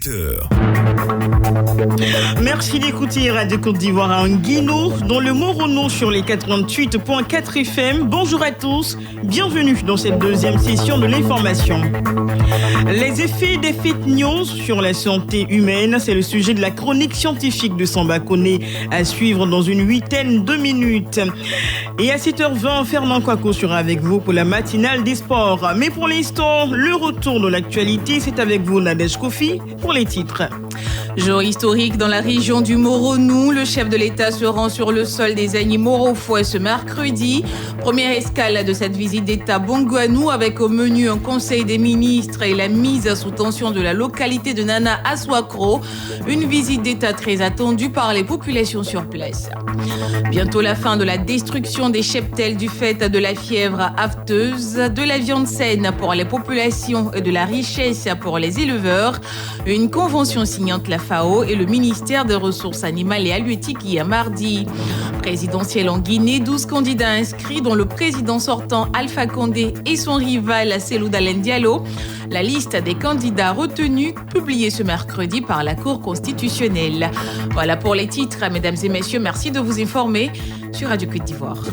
18h. Merci d'écouter Radio Côte d'Ivoire à Nguino, dans le Morono sur les 88.4 FM. Bonjour à tous, bienvenue dans cette deuxième session de l'information. Les effets des fake news sur la santé humaine, c'est le sujet de la chronique scientifique de Samba Koné à suivre dans une huitaine de minutes. Et à 7h20, Fernand Kouakou sera avec vous pour la matinale des sports. Mais pour l'instant, le retour de l'actualité, c'est avec vous Nadège Kofi pour les titres. Jour historique dans la région du Moronou. Le chef de l'État se rend sur le sol des Agny-Morofouet ce mercredi. Première escale de cette visite d'État Bongouanou avec au menu un conseil des ministres et la mise sous tension de la localité de Nana Aswakro. Une visite d'État très attendue par les populations sur place. Bientôt la fin de la destruction des cheptels du fait de la fièvre afteuse, de la viande saine pour les populations et de la richesse pour les éleveurs. Une convention signante la FAO et le ministère des Ressources animales et halieutiques hier mardi. Présidentielle en Guinée, 12 candidats inscrits dont le président sortant Alpha Condé et son rival Cellou Dalein Diallo. La liste des candidats retenus publiée ce mercredi par la Cour constitutionnelle. Voilà pour les titres, mesdames et messieurs, merci de vous informer sur Radio Côte d'Ivoire.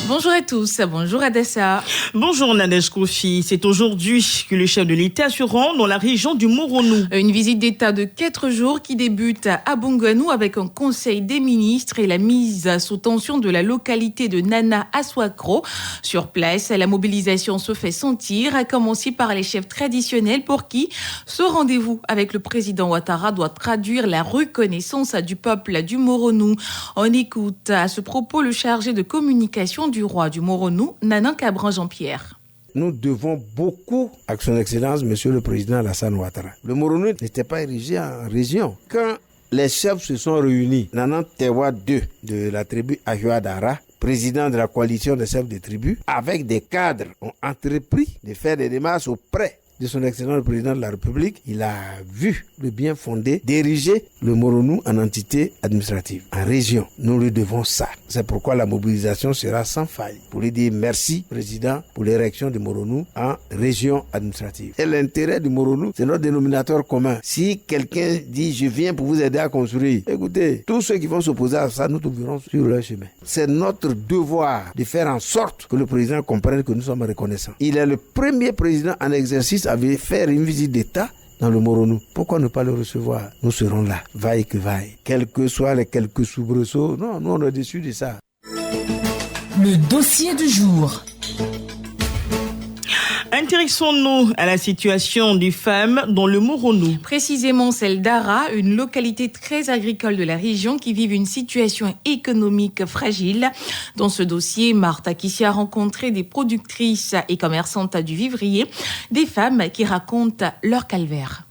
Bonjour à tous, bonjour Adessa. Bonjour Nadège Kofi, c'est aujourd'hui que le chef de l'État se rend dans la région du Moronou. Une visite d'État de 4 jours qui débute à Bongouanou avec un conseil des ministres et la mise sous tension de la localité de Nana Aswakro. Sur place, la mobilisation se fait sentir, à commencer par les chefs traditionnels pour qui ce rendez-vous avec le président Ouattara doit traduire la reconnaissance du peuple du Moronou. On écoute à ce propos le chargé de communication du roi du Moronou, Nanan Cabran Jean-Pierre. Nous devons beaucoup à son excellence, monsieur le président Alassane Ouattara. Le Moronou n'était pas érigé en région. Quand les chefs se sont réunis, Nanan Tewa II de la tribu Ajoadara, président de la coalition des chefs des tribus, avec des cadres, ont entrepris de faire des démarches auprès de son excellence le président de la République. Il a vu le bien fondé d'ériger le Moronou en entité administrative, en région. Nous lui devons ça. C'est pourquoi la mobilisation sera sans faille pour lui dire merci, président, pour l'érection du Moronou en région administrative. Et l'intérêt du Moronou, c'est notre dénominateur commun. Si quelqu'un dit je viens pour vous aider à construire, écoutez, tous ceux qui vont s'opposer à ça, nous trouverons sur leur chemin. C'est notre devoir de faire en sorte que le président comprenne que nous sommes reconnaissants. Il est le premier président en exercice avait fait une visite d'État dans le Moronou. Pourquoi ne pas le recevoir? Nous serons là, vaille que vaille. Quels que soient les quelques soubresauts, non, nous on est déçus de ça. Le dossier du jour. Intéressons-nous à la situation des femmes dans le Moronou. Précisément celle d'Ara, une localité très agricole de la région qui vit une situation économique fragile. Dans ce dossier, Martha Kissi a rencontré des productrices et commerçantes du vivrier, des femmes qui racontent leur calvaire.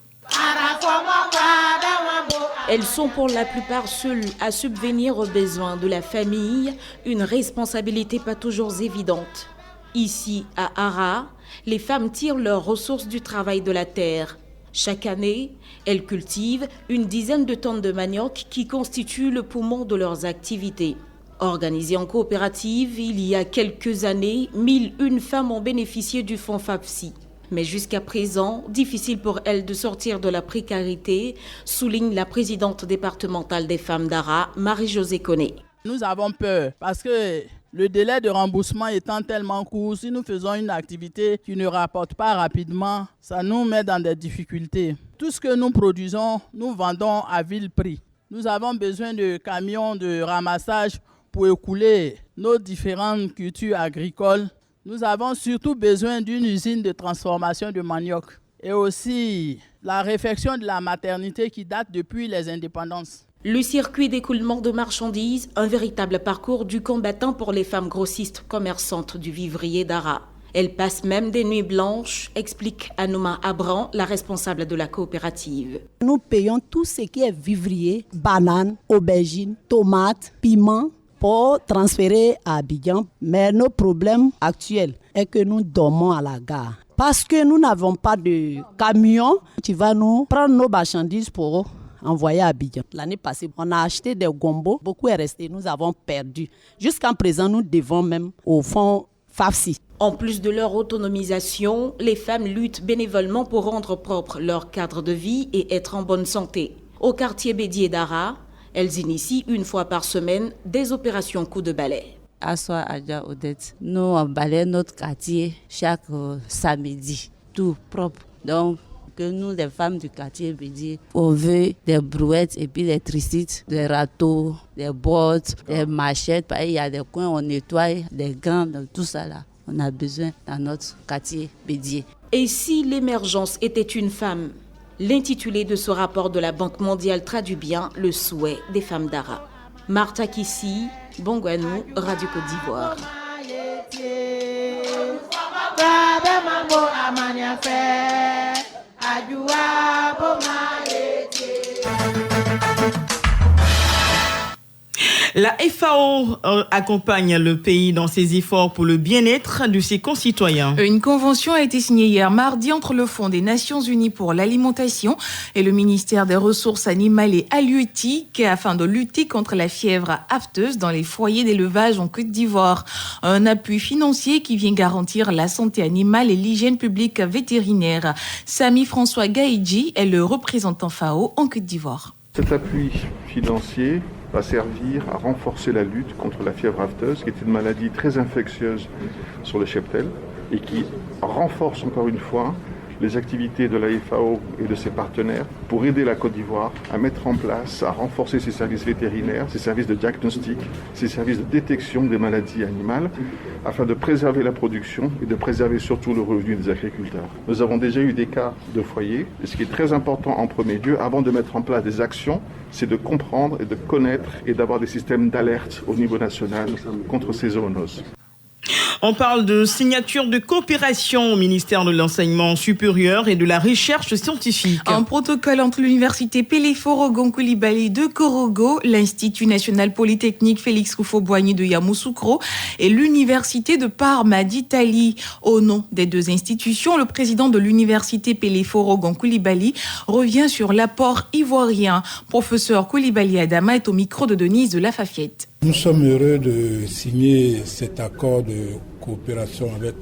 Elles sont pour la plupart seules à subvenir aux besoins de la famille, une responsabilité pas toujours évidente. Ici, à Ara, les femmes tirent leurs ressources du travail de la terre. Chaque année, elles cultivent une dizaine de tonnes de manioc qui constituent le poumon de leurs activités. Organisées en coopérative, il y a quelques années, 1001 femmes ont bénéficié du fonds FAPSI. Mais jusqu'à présent, difficile pour elles de sortir de la précarité, souligne la présidente départementale des femmes d'Ara, Marie-Josée Koné. Nous avons peur parce que le délai de remboursement étant tellement court, si nous faisons une activité qui ne rapporte pas rapidement, ça nous met dans des difficultés. Tout ce que nous produisons, nous vendons à vil prix. Nous avons besoin de camions de ramassage pour écouler nos différentes cultures agricoles. Nous avons surtout besoin d'une usine de transformation de manioc et aussi la réfection de la maternité qui date depuis les indépendances. Le circuit d'écoulement de marchandises, un véritable parcours du combattant pour les femmes grossistes commerçantes du vivrier d'Ara. Elles passent même des nuits blanches, explique Anouma Abran, la responsable de la coopérative. Nous payons tout ce qui est vivrier, bananes, aubergines, tomates, piments, pour transférer à Abidjan. Mais nos problèmes actuels est que nous dormons à la gare. Parce que nous n'avons pas de camion, tu vas nous prendre nos marchandises pour envoyer à Abidjan. L'année passée, on a acheté des gombos, beaucoup est resté, nous avons perdu. Jusqu'à présent, nous devons même au fonds FAFSI. En plus de leur autonomisation, les femmes luttent bénévolement pour rendre propre leur cadre de vie et être en bonne santé. Au quartier Bédié d'Ara, elles initient une fois par semaine des opérations coups de balai. Assoa Adja Odette, nous on balaye notre quartier chaque samedi, tout propre. Donc, que nous, les femmes du quartier Bédié, on veut des brouettes et puis des tricites, des râteaux, des bottes, des machettes. Il y a des coins, on nettoie, des gants, tout ça là. On a besoin dans notre quartier Bédié. Et si l'émergence était une femme? L'intitulé de ce rapport de la Banque mondiale traduit bien le souhait des femmes d'Ara. Martha Kissi, Bongouanou, Radio Côte d'Ivoire. La FAO accompagne le pays dans ses efforts pour le bien-être de ses concitoyens. Une convention a été signée hier mardi entre le Fonds des Nations Unies pour l'alimentation et le ministère des Ressources animales et halieutiques afin de lutter contre la fièvre afteuse dans les foyers d'élevage en Côte d'Ivoire. Un appui financier qui vient garantir la santé animale et l'hygiène publique vétérinaire. Sami François Gaïdji est le représentant FAO en Côte d'Ivoire. Cet appui financier va servir à renforcer la lutte contre la fièvre afteuse, qui est une maladie très infectieuse sur le cheptel et qui renforce encore une fois les activités de la FAO et de ses partenaires pour aider la Côte d'Ivoire à mettre en place, à renforcer ses services vétérinaires, ses services de diagnostic, ses services de détection des maladies animales, afin de préserver la production et de préserver surtout le revenu des agriculteurs. Nous avons déjà eu des cas de foyers, et ce qui est très important en premier lieu, avant de mettre en place des actions, c'est de comprendre et de connaître et d'avoir des systèmes d'alerte au niveau national contre ces zoonoses. On parle de signature de coopération au ministère de l'Enseignement supérieur et de la recherche scientifique. Un protocole entre l'université Peleforogon Coulibaly de Korogo, l'Institut national polytechnique Félix Houphouët-Boigny de Yamoussoukro et l'université de Parma d'Italie. Au nom des deux institutions, le président de l'université Peleforogon Coulibaly revient sur l'apport ivoirien. Professeur Coulibaly Adama est au micro de Denise de la Fafiette. Nous sommes heureux de signer cet accord de coopération avec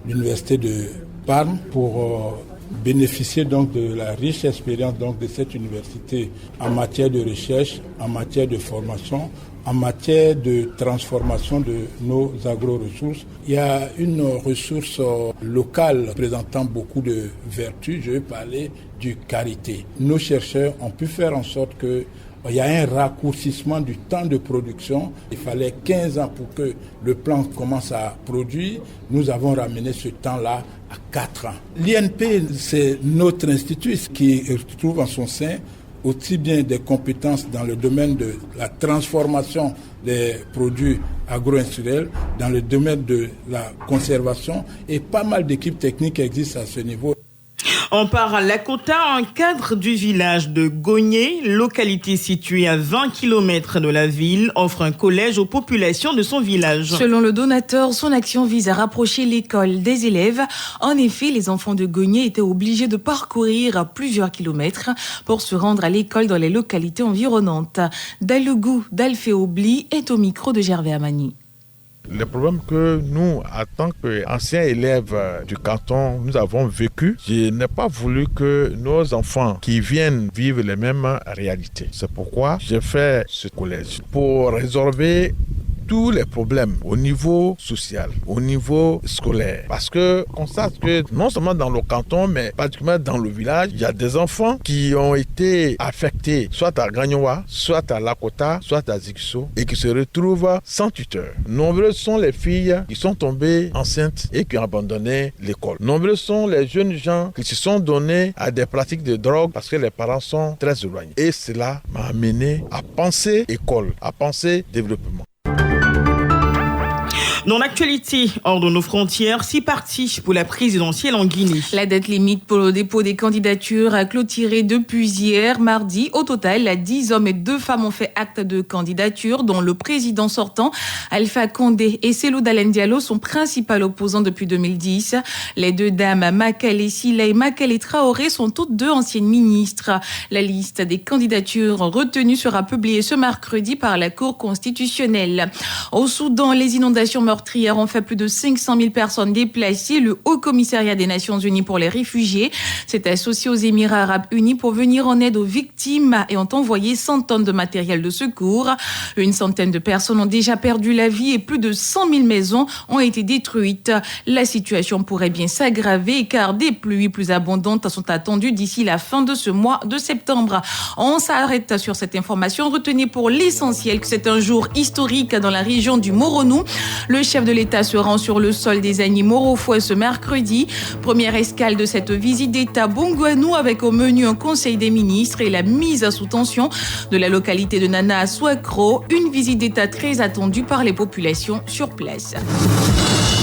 l'université de Parme pour bénéficier donc de la riche expérience donc de cette université en matière de recherche, en matière de formation, en matière de transformation de nos agro-ressources. Il y a une ressource locale présentant beaucoup de vertus, je vais parler du karité. Nos chercheurs ont pu faire en sorte que il y a un raccourcissement du temps de production. Il fallait 15 ans pour que le plant commence à produire. Nous avons ramené ce temps-là à 4 ans. L'INP, c'est notre institut qui trouve en son sein aussi bien des compétences dans le domaine de la transformation des produits agro-industriels, dans le domaine de la conservation, et pas mal d'équipes techniques existent à ce niveau. On part à Lakota, un cadre du village de Gogné, localité située à 20 km de la ville, offre un collège aux populations de son village. Selon le donateur, son action vise à rapprocher l'école des élèves. En effet, les enfants de Gogné étaient obligés de parcourir plusieurs kilomètres pour se rendre à l'école dans les localités environnantes. Dalougou d'Alféobli est au micro de Gervais Amani. Le problème que nous, en tant qu'anciens élèves du canton, nous avons vécu, je n'ai pas voulu que nos enfants qui viennent vivent les mêmes réalités. C'est pourquoi j'ai fait ce collège pour résorber tous les problèmes au niveau social, au niveau scolaire. Parce que on constate que non seulement dans le canton, mais particulièrement dans le village, il y a des enfants qui ont été affectés, soit à Gagnoa, soit à Lakota, soit à Zikiso, et qui se retrouvent sans tuteur. Nombreuses sont les filles qui sont tombées enceintes et qui ont abandonné l'école. Nombreux sont les jeunes gens qui se sont donnés à des pratiques de drogue parce que les parents sont très éloignés. Et cela m'a amené à penser école, à penser développement. Dans l'actualité, hors de nos frontières, 6 partis pour la présidentielle en Guinée. La date limite pour le dépôt des candidatures a clôturé depuis hier, mardi. Au total, 10 hommes et 2 femmes ont fait acte de candidature, dont le président sortant, Alpha Condé, et Cellou Dalein Diallo, son principal opposant depuis 2010. Les 2 dames, Makale Sylla et Makale Traoré, sont toutes 2 anciennes ministres. La liste des candidatures retenues sera publiée ce mercredi par la Cour constitutionnelle. Au Soudan, les inondations meurtrières meurtrières ont fait plus de 500 000 personnes déplacées. Le Haut Commissariat des Nations Unies pour les réfugiés s'est associé aux Émirats arabes unis pour venir en aide aux victimes et ont envoyé 100 tonnes de matériel de secours. Une centaine de personnes ont déjà perdu la vie et plus de 100 000 maisons ont été détruites. La situation pourrait bien s'aggraver car des pluies plus abondantes sont attendues d'ici la fin de ce mois de septembre. On s'arrête sur cette information. Retenez pour l'essentiel que c'est un jour historique dans la région du Moronou. Le chef de l'État se rend sur le sol des Agni Morofoué ce mercredi. Première escale de cette visite d'État Bongouanou avec au menu un conseil des ministres et la mise sous tension de la localité de Nana à Souakro. Une visite d'État très attendue par les populations sur place.